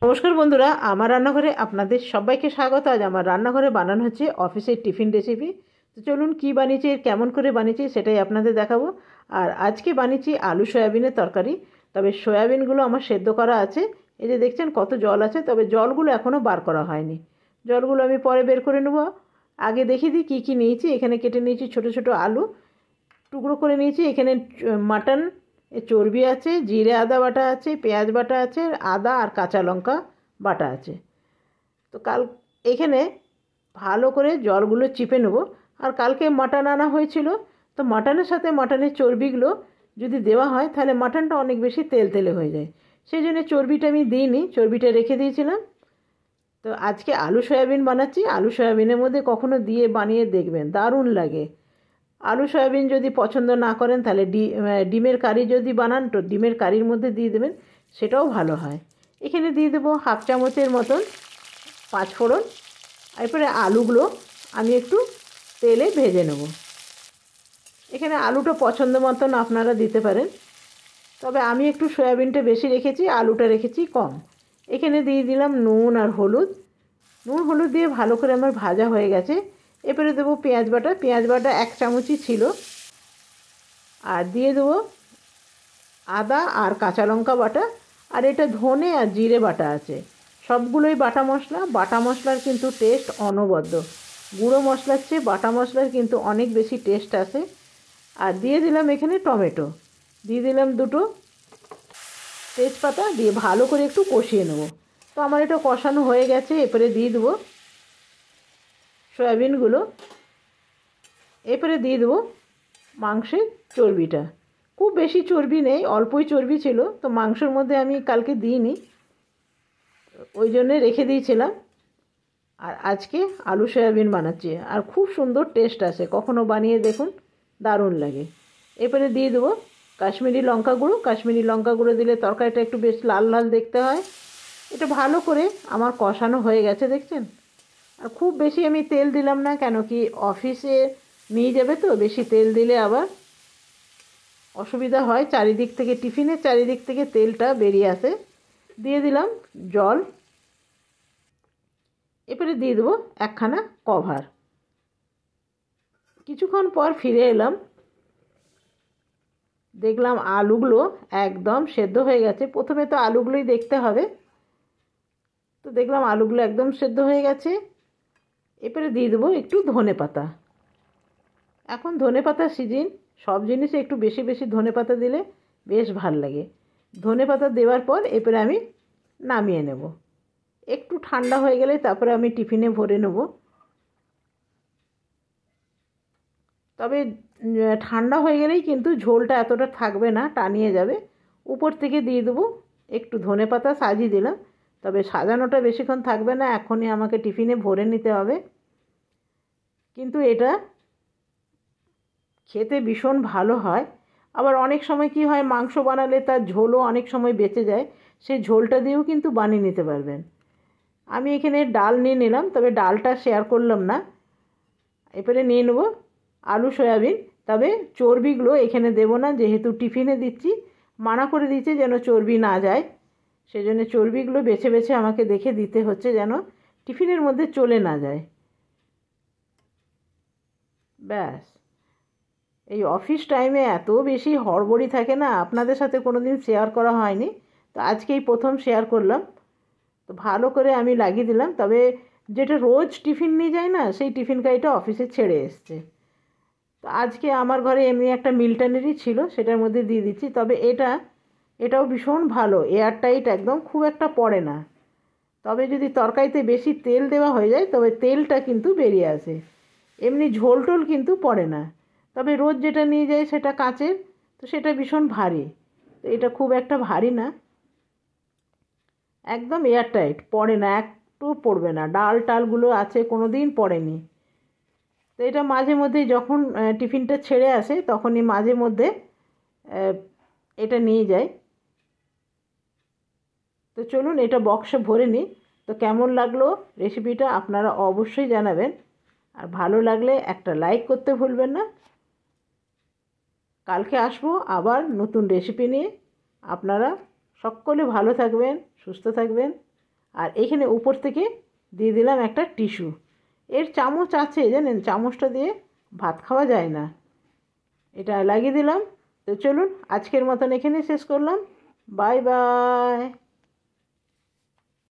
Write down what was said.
নমস্কার বন্ধুরা, আমার রান্নাঘরে আপনাদের সবাইকে স্বাগত। আজ আমার রান্নাঘরে বানানো হচ্ছে অফিসের টিফিন রেসিপি। তো চলুন কী বানিয়েছি, কেমন করে বানিয়েছি সেটাই আপনাদের দেখাবো। আর আজকে বানিয়েছি আলু সয়াবিনের তরকারি। তবে সয়াবিনগুলো আমার সেদ্ধ করা আছে। এই যে দেখছেন কত জল আছে, তবে জলগুলো এখনও বার করা হয়নি। জলগুলো আমি পরে বের করে নেব। আগে দেখিয়ে দিই কী কী নিয়েছি। এখানে কেটে নিয়েছি ছোট ছোট আলু, টুকরো করে নিয়েছি। এখানে মাটন, চর্বি আছে, জিরে আদা বাটা আছে, পেঁয়াজ বাটা আছে, আদা আর কাঁচা লঙ্কা বাটা আছে। তো এখানে ভালো করে জলগুলো চিপে নেব। আর কালকে মাটন আনা হয়েছিল, তো মাটনের সাথে মাটনের চর্বিগুলো যদি দেওয়া হয় তাহলে মাটনটা অনেক বেশি তেল তেলে হয়ে যায়। সেই জন্য চর্বিটা আমি দিইনি, চর্বিটা রেখে দিয়েছিলাম। তো আজকে আলু সয়াবিন বানাচ্ছি। আলু সয়াবিনের মধ্যে কখনো দিয়ে বানিয়ে দেখবেন, দারুণ লাগে। আলু সয়াবিন যদি পছন্দ না করেন তাহলে ডিমের কারি যদি বানান তো ডিমের কারির মধ্যে দিয়ে দেবেন, সেটাও ভালো হয়। এখানে দিয়ে দেবো হাফ চামচের মতন পাঁচফোড়ন। এরপরে আলুগুলো আমি একটু তেলে ভেজে নেব। এখানে আলুটা পছন্দ মতন আপনারা দিতে পারেন, তবে আমি একটু সয়াবিনটা বেশি রেখেছি, আলুটা রেখেছি কম। এখানে দিয়ে দিলাম নুন আর হলুদ। নুন হলুদ দিয়ে ভালো করে আমার ভাজা হয়ে গেছে। এরপরে দেবো পেঁয়াজ বাটা। পেঁয়াজ বাটা 1 চামচই ছিল। আর দিয়ে দেবো আদা আর কাঁচা লঙ্কা বাটা। আর এটা ধনে আর জিরে বাটা আছে। সবগুলোই বাটা মশলা। বাটা মশলার কিন্তু টেস্ট অনবদ্য। গুঁড়ো মশলার চেয়ে বাটা মশলার কিন্তু অনেক বেশি টেস্ট আসে। আর দিয়ে দিলাম এখানে টমেটো, দিয়ে দিলাম 2টো তেজপাতা, দিয়ে ভালো করে একটু কষিয়ে নেব। তো আমার এটা কষানো হয়ে গেছে। এরপরে দিয়ে দেবো সয়াবিনগুলো। এরপরে দিয়ে দেবো মাংসের চর্বিটা। খুব বেশি চর্বি নেই, অল্পই চর্বি ছিল, তো মাংসের মধ্যে আমি কালকে দিইনি, ওই জন্যে রেখে দিয়েছিলাম। আর আজকে আলু সয়াবিন বানাচ্ছি, আর খুব সুন্দর টেস্ট আসে, কখনো বানিয়ে দেখুন, দারুণ লাগে। এরপরে দিয়ে দেবো কাশ্মীরি লঙ্কা গুঁড়ো। কাশ্মীরি লঙ্কা গুঁড়ো দিলে তরকারিটা একটু বেশ লাল লাল দেখতে হয়। এটা ভালো করে আমার কষানো হয়ে গেছে, দেখছেন। আর খুব বেশি আমি তেল দিলাম না, কেন কি অফিসে নিয়ে যাবে, তো বেশি তেল দিলে আবার অসুবিধা হয়, চারিদিক থেকে টিফিনের চারিদিক থেকে তেলটা বেরিয়ে আসে। দিয়ে দিলাম জল। এরপরে দিয়ে দেবো একখানা কভার। কিছুক্ষণ পর ফিরে এলাম, দেখলাম আলুগুলো একদম সেদ্ধ হয়ে গেছে। প্রথমে তো আলুগুলোই দেখতে হবে। তো দেখলাম আলুগুলো একদম সেদ্ধ হয়ে গেছে। এরপরে দিয়ে দেবো একটু ধনেপাতা। এখন ধনেপাতার সিজন, সব জিনিসে একটু বেশি বেশি ধনেপাতা দিলে বেশ ভাল লাগে। ধনেপাতা দেওয়ার পর এরপরে আমি নামিয়ে নেব। একটু ঠান্ডা হয়ে গেলে তারপরে আমি টিফিনে ভরে নেব। তবে ঠান্ডা হয়ে গেলেই কিন্তু ঝোলটা এতটা থাকবে না, টানিয়ে যাবে। উপর থেকে দিয়ে দেবো একটু ধনেপাতা, সাজিয়ে দিলাম। তবে সাজানোটা বেশিক্ষণ থাকবে না, এখনই আমাকে টিফিনে ভরে নিতে হবে। কিন্তু এটা খেতে ভীষণ ভালো হয়। আবার অনেক সময় কি হয়, মাংস বানালে তার ঝোলও অনেক সময় বেঁচে যায়, সেই ঝোলটা দিয়েও কিন্তু বানিয়ে নিতে পারবেন। আমি এখানে ডাল নিয়ে নিলাম, তবে ডালটা শেয়ার করলাম না। এরপরে নিয়ে নেব আলু সয়াবিন। তবে চর্বিগুলো এখানে দেব না, যেহেতু টিফিনে দিচ্ছি, মানা করে দিচ্ছে যেন চর্বি না যায়। সেজন্য চর্বিগুলো বেছে বেছে আমাকে দেখে দিতে হচ্ছে, যেন টিফিনের মধ্যে চলে না যায়। ব্যাস, এই অফিস টাইমে এত বেশি হড়বড়ি থাকে না, আপনাদের সাথে কোনো দিন শেয়ার করা হয়নি, তো আজকেই প্রথম শেয়ার করলাম। তো ভালো করে আমি লাগিয়ে দিলাম। তবে যেটা রোজ টিফিন নিয়ে যায় না, সেই টিফিন কারিটা অফিসে ছেড়ে এসছে। তো আজকে আমার ঘরে এমনি একটা মিল্টনেরই ছিল, সেটার মধ্যে দিয়ে দিচ্ছি। তবে এটাও ভীষণ ভালো, এয়ার টাইট একদম, খুব একটা পড়ে না। তবে যদি তরকারিতে বেশি তেল দেওয়া হয়ে যায় তবে তেলটা কিন্তু বেরিয়ে আসে, এমনি ঝোল টোল কিন্তু পড়ে না। তবে রোজ যেটা নিয়ে যায় সেটা কাঁচের, তো সেটা ভীষণ ভারী। তো এটা খুব একটা ভারী না, একদম এয়ার টাইট, পড়ে না, একটু পড়বে না। ডাল টালগুলো আছে, কোনো দিন পড়েনি। তো এটা মাঝে মধ্যেই যখন টিফিনটা ছেড়ে আসে তখনই মাঝে মধ্যে এটা নিয়ে যায়। তো চলুন এটা বক্সে ভরে নিই। তো কেমন লাগলো রেসিপিটা আপনারা অবশ্যই জানাবেন। আর ভালো লাগলে একটা লাইক করতে ভুলবেন না। কালকে আসবো আবার নতুন রেসিপি নিয়ে। আপনারা সকলে ভালো থাকবেন, সুস্থ থাকবেন। আর এখানে উপর থেকে দিয়ে দিলাম একটা টিস্যু। এর চামচ আছে জানেন, চামচটা দিয়ে ভাত খাওয়া যায় না, এটা লাগিয়ে দিলাম। তো চলুন আজকের মতন এখানে শেষ করলাম। Bye bye.